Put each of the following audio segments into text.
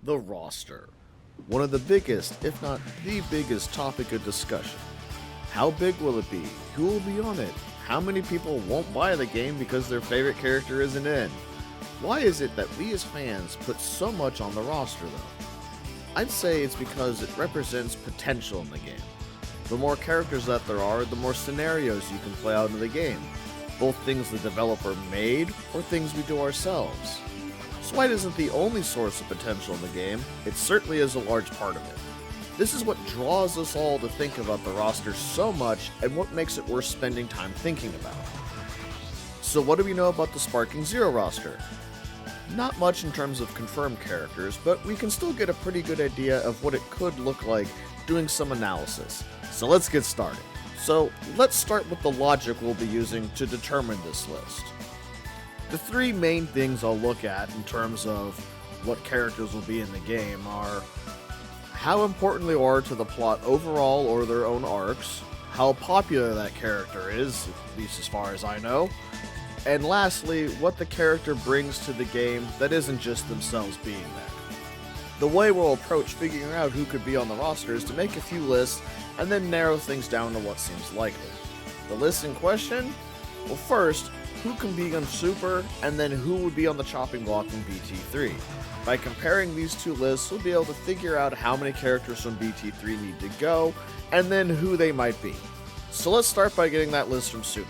The roster. One of the biggest, if not the biggest topic of discussion. How big will it be? Who will be on it? How many people won't buy the game because their favorite character isn't in? Why is it that we as fans put so much on the roster though? I'd say it's because it represents potential in the game. The more characters that there are, the more scenarios you can play out in the game. Both things the developer made or things we do ourselves. Swite isn't the only source of potential in the game, it certainly is a large part of it. This is what draws us all to think about the roster so much and what makes it worth spending time thinking about. So what do we know about the Sparking Zero roster? Not much in terms of confirmed characters, but we can still get a pretty good idea of what it could look like doing some analysis. So let's get started. So let's start with the logic we'll be using to determine this list. The three main things I'll look at in terms of what characters will be in the game are how important they are to the plot overall or their own arcs, how popular that character is, at least as far as I know, and lastly, what the character brings to the game that isn't just themselves being there. The way we'll approach figuring out who could be on the roster is to make a few lists and then narrow things down to what seems likely. The list in question? Well, first, who can be on Super, and then who would be on the chopping block in BT3. By comparing these two lists, we'll be able to figure out how many characters from BT3 need to go, and then who they might be. So let's start by getting that list from Super.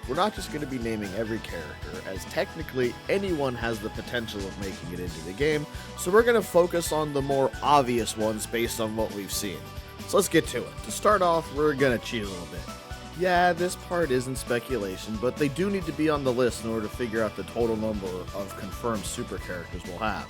We're not just going to be naming every character, as technically anyone has the potential of making it into the game, so we're going to focus on the more obvious ones based on what we've seen. So let's get to it. To start off, we're going to cheat a little bit. Yeah, this part isn't speculation, but they do need to be on the list in order to figure out the total number of confirmed super characters we'll have.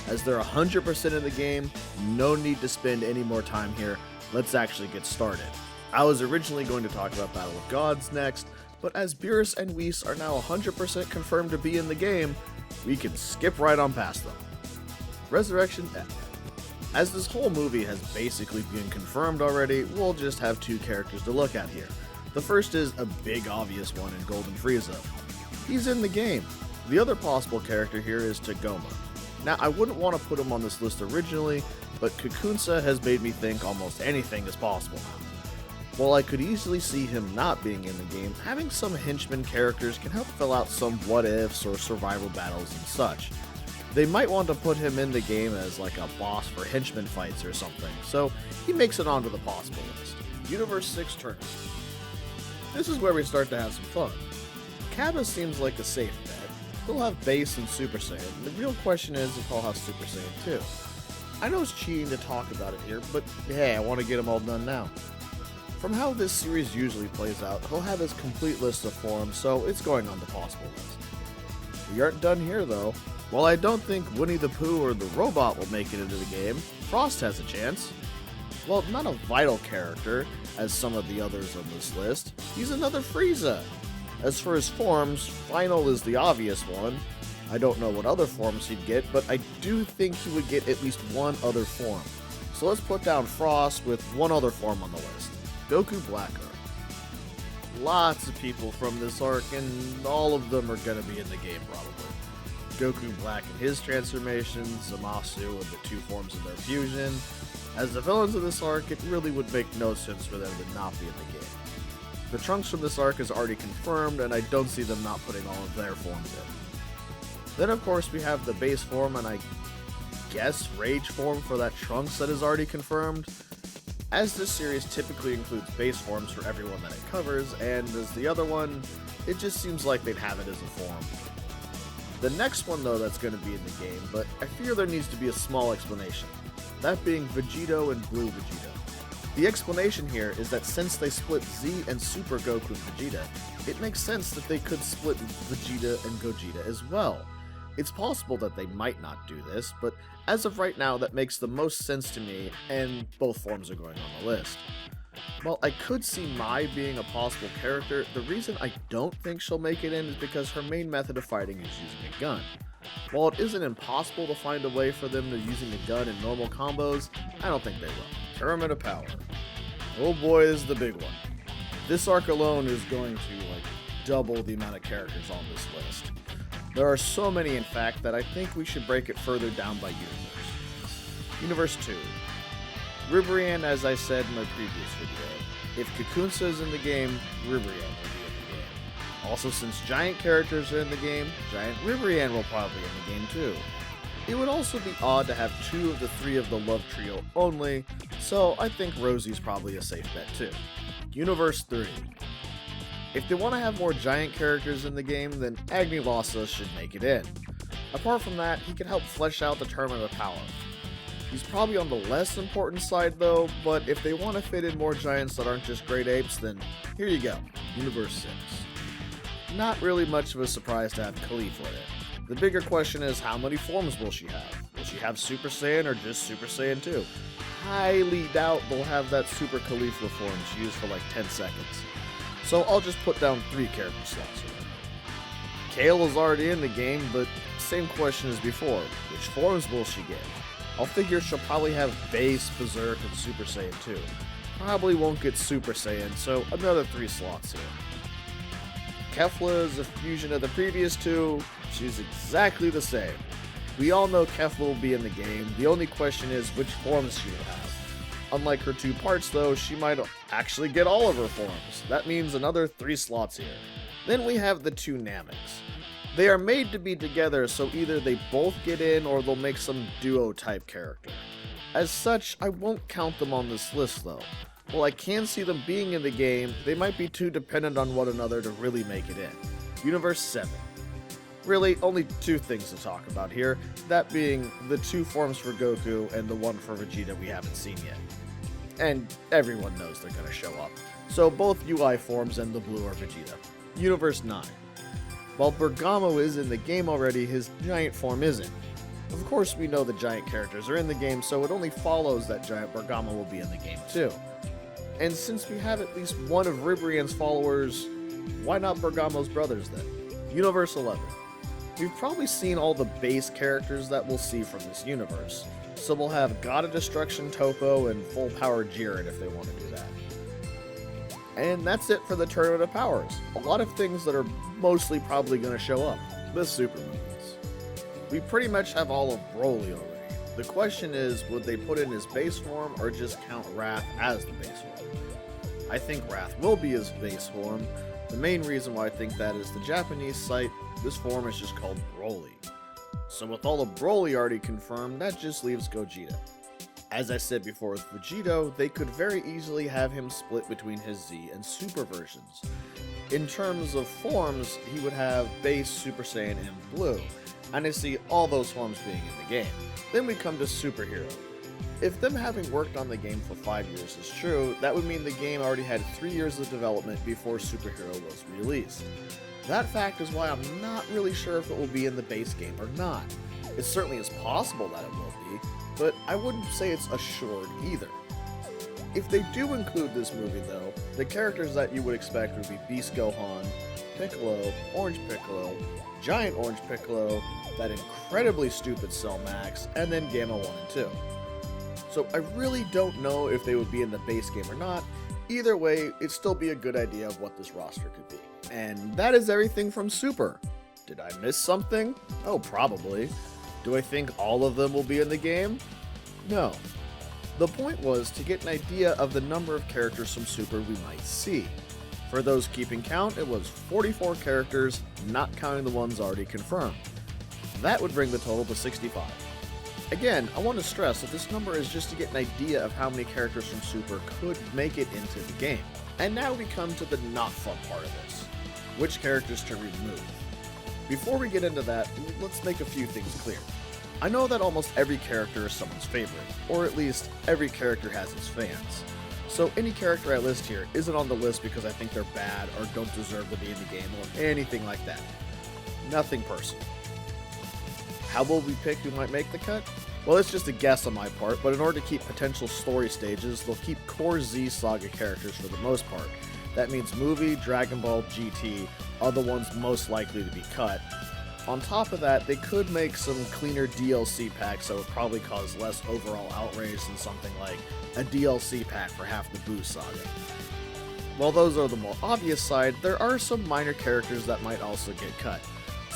As they're 100% in the game, no need to spend any more time here. Let's actually get started. I was originally going to talk about Battle of Gods next, but as Beerus and Whis are now 100% confirmed to be in the game, we can skip right on past them. Resurrection F. As this whole movie has basically been confirmed already, we'll just have two characters to look at here. The first is a big obvious one in Golden Frieza. He's in the game. The other possible character here is Tagoma. Now, I wouldn't want to put him on this list originally, but Kakunsa has made me think almost anything is possible now. While I could easily see him not being in the game, having some henchman characters can help fill out some what-ifs or survival battles and such. They might want to put him in the game as like a boss for henchman fights or something, so he makes it onto the possible list. Universe 6 Tournament. This is where we start to have some fun. Cabba seems like a safe bet. He'll have base and Super Saiyan. The real question is if he'll have Super Saiyan too. I know it's cheating to talk about it here, but hey, I want to get them all done now. From how this series usually plays out, he'll have his complete list of forms, so it's going on the possible list. We aren't done here though. While I don't think Winnie the Pooh or the robot will make it into the game, Frost has a chance. Well, not a vital character, as some of the others on this list, he's another Frieza. As for his forms, Final is the obvious one. I don't know what other forms he'd get, but I do think he would get at least one other form. So let's put down Frost with one other form on the list. Goku Black Earth. Lots of people from this arc, and all of them are going to be in the game probably. Goku Black and his transformation, Zamasu and the two forms of their fusion. As the villains of this arc, it really would make no sense for them to not be in the game. The Trunks from this arc is already confirmed, and I don't see them not putting all of their forms in. Then of course we have the base form, and I guess Rage form for that Trunks that is already confirmed. As this series typically includes base forms for everyone that it covers, and as the other one, it just seems like they'd have it as a form. The next one though that's going to be in the game, but I fear there needs to be a small explanation. That being Vegito and Blue Vegeta. The explanation here is that since they split Z and Super Goku and Vegeta, it makes sense that they could split Vegeta and Gogeta as well. It's possible that they might not do this, but as of right now that makes the most sense to me, and both forms are going on the list. While I could see Mai being a possible character, the reason I don't think she'll make it in is because her main method of fighting is using a gun. While it isn't impossible to find a way for them to using a gun in normal combos, I don't think they will. Tournament of Power. Oh boy, this is the big one. This arc alone is going to double the amount of characters on this list. There are so many in fact that I think we should break it further down by universe. Universe 2. Ribrianne, as I said in my previous video. If Kakunsa is in the game, Ribrianne will be in the game. Also, since giant characters are in the game, giant Ribrianne will probably be in the game too. It would also be odd to have 2 of the 3 of the love trio only, so I think Rosie's probably a safe bet too. Universe 3. If they want to have more giant characters in the game, then Agni Lassa should make it in. Apart from that, he can help flesh out the Tournament of Power. He's probably on the less important side though, but if they want to fit in more giants that aren't just great apes, then here you go, Universe 6. Not really much of a surprise to have Caulifla in. The bigger question is, how many forms will she have? Will she have Super Saiyan or just Super Saiyan 2? Highly doubt they'll have that Super Caulifla form she used for like 10 seconds. So I'll just put down 3 character slots here. Kale is already in the game, but same question as before, which forms will she get? I'll figure she'll probably have Base, Berserk, and Super Saiyan 2. Probably won't get Super Saiyan, so another 3 slots here. Kefla is a fusion of the previous 2. She's exactly the same. We all know Kefla will be in the game. The only question is which forms she will have. Unlike her 2 parts though, she might actually get all of her forms. That means another 3 slots here. Then we have the 2 Nameks. They are made to be together, so either they both get in or they'll make some duo type character. As such, I won't count them on this list though. While I can see them being in the game, they might be too dependent on one another to really make it in. Universe 7. Really, only 2 things to talk about here, that being the 2 forms for Goku and the 1 for Vegeta we haven't seen yet. And everyone knows they're gonna show up. So both UI forms and the blue are Vegeta. Universe 9. While Bergamo is in the game already, his giant form isn't. Of course we know the giant characters are in the game, so it only follows that giant Bergamo will be in the game too. And since we have at least one of Ribrianne's followers, why not Bergamo's brothers then? Universe 11. We've probably seen all the base characters that we'll see from this universe, so we'll have God of Destruction Toppo and Full Power Jiren if they want to do that. And that's it for the Tournament of Powers. A lot of things that are mostly probably going to show up. The Super movies. We pretty much have all of Broly already. The question is, would they put in his base form or just count Wrath as the base form? I think Wrath will be his base form. The main reason why I think that is the Japanese site, this form is just called Broly. So with all of Broly already confirmed, that just leaves Gogeta. As I said before with Vegito, they could very easily have him split between his Z and Super versions. In terms of forms, he would have Base, Super Saiyan, and Blue, and I see all those forms being in the game. Then we come to Superhero. If them having worked on the game for 5 years is true, that would mean the game already had 3 years of development before Superhero was released. That fact is why I'm not really sure if it will be in the base game or not. It certainly is possible that it will be, but I wouldn't say it's assured either. If they do include this movie though, the characters that you would expect would be Beast Gohan, Piccolo, Orange Piccolo, Giant Orange Piccolo, that incredibly stupid Cell Max, and then Gamma 1 and 2. So I really don't know if they would be in the base game or not. Either way, it'd still be a good idea of what this roster could be. And that is everything from Super. Did I miss something? Oh, probably. Do I think all of them will be in the game? No. The point was to get an idea of the number of characters from Super we might see. For those keeping count, it was 44 characters, not counting the ones already confirmed. That would bring the total to 65. Again, I want to stress that this number is just to get an idea of how many characters from Super could make it into the game. And now we come to the not fun part of this. Which characters to remove. Before we get into that, let's make a few things clear. I know that almost every character is someone's favorite, or at least every character has its fans. So any character I list here isn't on the list because I think they're bad or don't deserve to be in the game or anything like that. Nothing personal. How will we pick who might make the cut? Well, it's just a guess on my part, but in order to keep potential story stages, they'll keep core Z Saga characters for the most part. That means Movie, Dragon Ball, GT are the ones most likely to be cut. On top of that, they could make some cleaner DLC packs that would probably cause less overall outrage than something like a DLC pack for half the Buu Saga. While those are the more obvious side, there are some minor characters that might also get cut.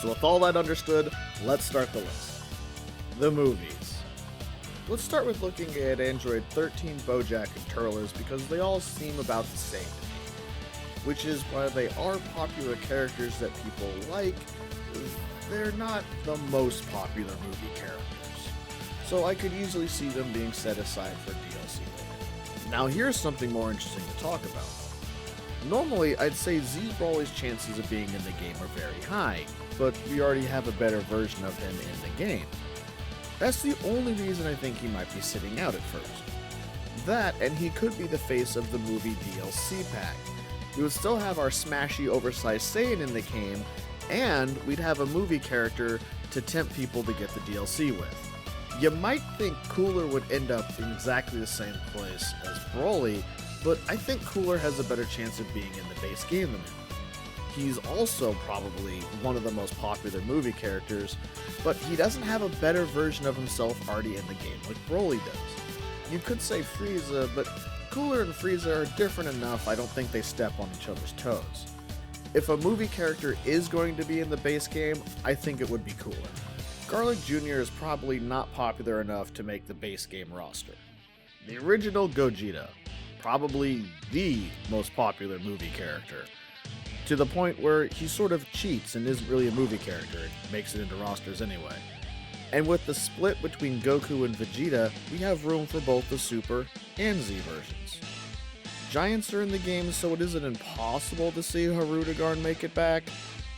So with all that understood, let's start the list. The movies. Let's start with looking at Android 13, Bojack, and Turles because they all seem about the same to me. Which is why they are popular characters that people like, they're not the most popular movie characters. So I could easily see them being set aside for DLC later. Now here's something more interesting to talk about. Normally, I'd say Z Brawly's chances of being in the game are very high, but we already have a better version of him in the game. That's the only reason I think he might be sitting out at first. That, and he could be the face of the movie DLC pack. We would still have our smashy, oversized Saiyan in the game, and we'd have a movie character to tempt people to get the DLC with. You might think Cooler would end up in exactly the same place as Broly, but I think Cooler has a better chance of being in the base game than him. He's also probably one of the most popular movie characters, but he doesn't have a better version of himself already in the game like Broly does. You could say Frieza, but Cooler and Frieza are different enough I don't think they step on each other's toes. If a movie character is going to be in the base game, I think it would be Cooler. Garlic Jr. is probably not popular enough to make the base game roster. The original Gogeta, probably the most popular movie character, to the point where he sort of cheats and isn't really a movie character, it makes it into rosters anyway. And with the split between Goku and Vegeta, we have room for both the Super and Z versions. Giants are in the game, so it isn't impossible to see Hirudegarn make it back,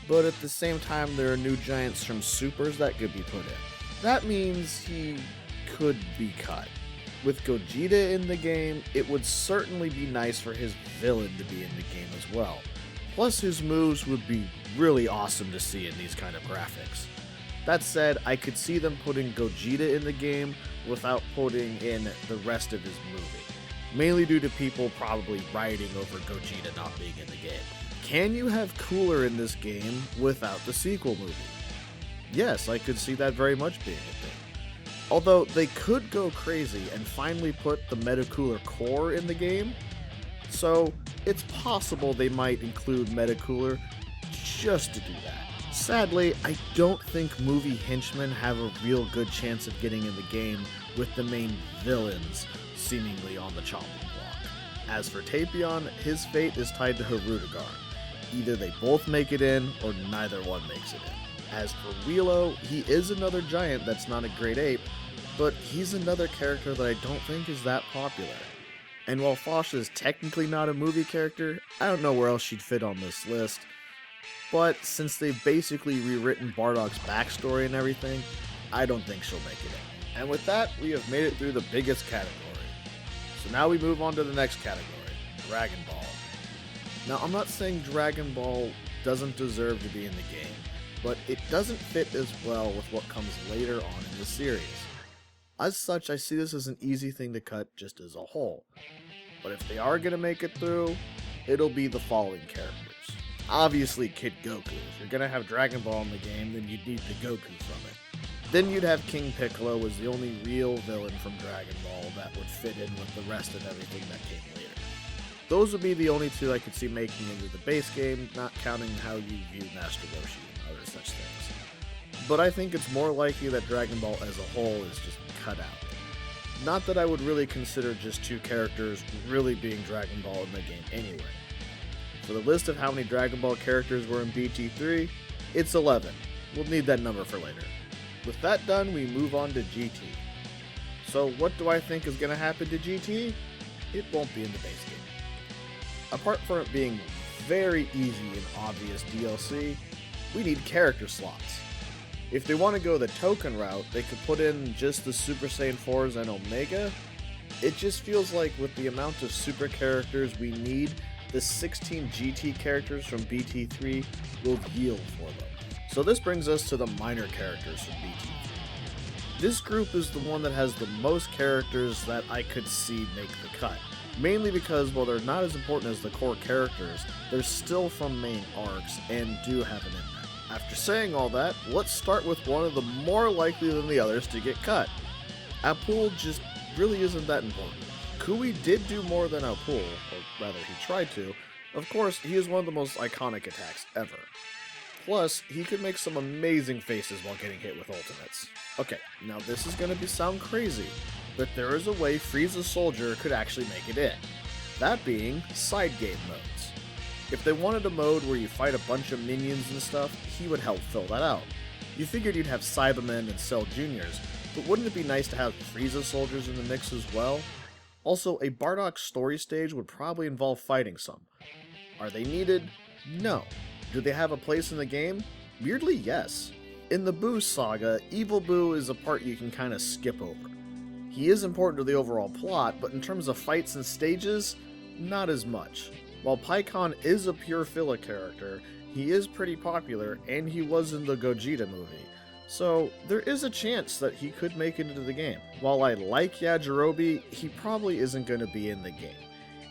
but at the same time there are new Giants from Supers that could be put in. That means he could be cut. With Gogeta in the game, it would certainly be nice for his villain to be in the game as well. Plus his moves would be really awesome to see in these kind of graphics. That said, I could see them putting Gogeta in the game without putting in the rest of his movie. Mainly due to people probably rioting over Gogeta not being in the game. Can you have Cooler in this game without the sequel movie? Yes, I could see that very much being a thing. Although they could go crazy and finally put the Metacooler core in the game, so it's possible they might include Metacooler just to do that. Sadly, I don't think movie henchmen have a real good chance of getting in the game with the main villains seemingly on the chopping block. As for Tapion, his fate is tied to Hirudegarn. Either they both make it in, or neither one makes it in. As for Wheelo, he is another giant that's not a great ape, but he's another character that I don't think is that popular. And while Fosh is technically not a movie character, I don't know where else she'd fit on this list. But since they've basically rewritten Bardock's backstory and everything, I don't think she'll make it in. And with that, we have made it through the biggest category. So now we move on to the next category, Dragon Ball. Now I'm not saying Dragon Ball doesn't deserve to be in the game, but it doesn't fit as well with what comes later on in the series. As such, I see this as an easy thing to cut just as a whole. But if they are going to make it through, it'll be the following characters. Obviously Kid Goku. If you're going to have Dragon Ball in the game, then you'd need the Goku from it. Then you'd have King Piccolo as the only real villain from Dragon Ball that would fit in with the rest of everything that came later. Those would be the only two I could see making into the base game, not counting how you view Master Roshi and other such things. But I think it's more likely that Dragon Ball as a whole is just cut out. Not that I would really consider just two characters really being Dragon Ball in the game anyway. For the list of how many Dragon Ball characters were in BT3, it's 11. We'll need that number for later. With that done, we move on to GT. So what do I think is going to happen to GT? It won't be in the base game. Apart from it being very easy and obvious DLC, we need character slots. If they want to go the token route, they could put in just the Super Saiyan 4s and Omega. It just feels like with the amount of super characters we need, the 16 GT characters from BT3 will yield for them. So this brings us to the minor characters from BT3. This group is the one that has the most characters that I could see make the cut. Mainly because while they're not as important as the core characters, they're still from main arcs and do have an impact. After saying all that, let's start with one of the more likely than the others to get cut. Apul just really isn't that important. Kui did do more than Apul, or rather he tried to. Of course, he is one of the most iconic attacks ever. Plus, he could make some amazing faces while getting hit with ultimates. Okay, now this is going to sound crazy, but there is a way Frieza Soldier could actually make it in. That being side game modes. If they wanted a mode where you fight a bunch of minions and stuff, he would help fill that out. You figured you'd have Cybermen and Cell Juniors, but wouldn't it be nice to have Frieza Soldiers in the mix as well? Also, a Bardock story stage would probably involve fighting some. Are they needed? No. Do they have a place in the game? Weirdly, yes. In the Boo saga, Evil Boo is a part you can kinda skip over. He is important to the overall plot, but in terms of fights and stages, not as much. While Pikkon is a pure filler character, he is pretty popular, and he was in the Gogeta movie, so there is a chance that he could make it into the game. While I like Yajirobe, he probably isn't going to be in the game.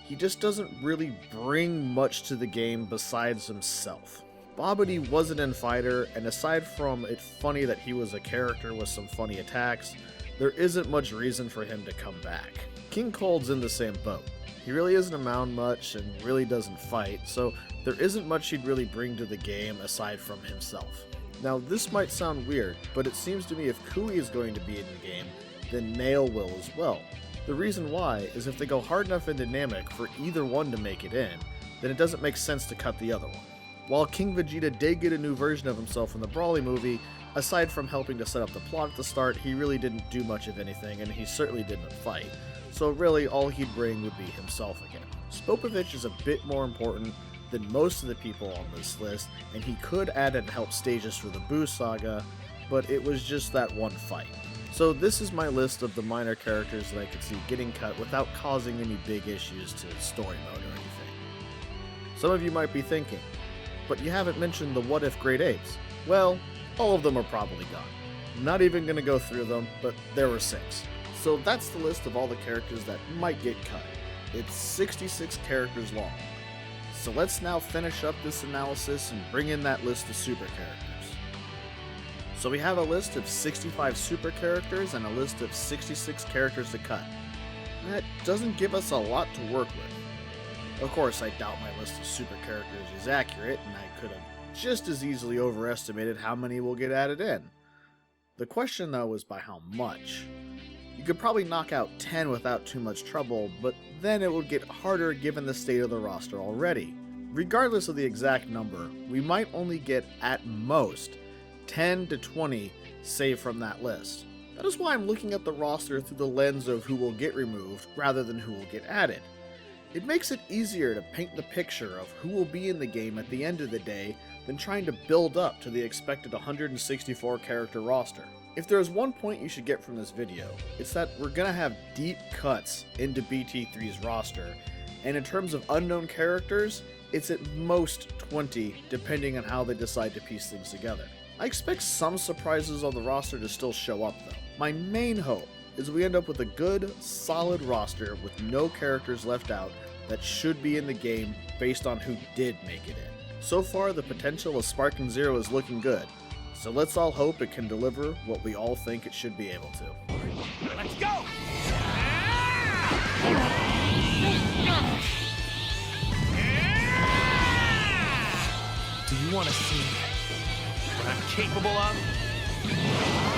He just doesn't really bring much to the game besides himself. Babidi was an Fighter, and aside from it funny that he was a character with some funny attacks, there isn't much reason for him to come back. King Cold's in the same boat. He really isn't around much and really doesn't fight, so there isn't much he'd really bring to the game aside from himself. Now this might sound weird, but it seems to me if Kui is going to be in the game, then Nail will as well. The reason why is if they go hard enough into Namek for either one to make it in, then it doesn't make sense to cut the other one. While King Vegeta did get a new version of himself in the Broly movie, aside from helping to set up the plot at the start, he really didn't do much of anything, and he certainly didn't fight. So really, all he'd bring would be himself again. Spopovich is a bit more important than most of the people on this list, and he could add and help stages for the Boo saga, but it was just that one fight. So this is my list of the minor characters that I could see getting cut without causing any big issues to story mode or anything. Some of you might be thinking, but you haven't mentioned the What If Great Apes. Well, all of them are probably gone. Not even going to go through them, but there were 6. So that's the list of all the characters that might get cut. It's 66 characters long. So let's now finish up this analysis and bring in that list of super characters. So we have a list of 65 super characters and a list of 66 characters to cut. That doesn't give us a lot to work with. Of course, I doubt my list of super characters is accurate, and I could have just as easily overestimated how many will get added in. The question though is by how much. You could probably knock out 10 without too much trouble, but then it would get harder given the state of the roster already. Regardless of the exact number, we might only get, at most, 10 to 20 saved from that list. That is why I'm looking at the roster through the lens of who will get removed rather than who will get added. It makes it easier to paint the picture of who will be in the game at the end of the day than trying to build up to the expected 164 character roster. If there is one point you should get from this video, it's that we're gonna have deep cuts into BT3's roster, and in terms of unknown characters, it's at most 20 depending on how they decide to piece things together. I expect some surprises on the roster to still show up though. My main hope is we end up with a good, solid roster with no characters left out that should be in the game based on who did make it in. So far, the potential of Sparking Zero is looking good, so let's all hope it can deliver what we all think it should be able to. Let's go! Do you want to see what I'm capable of?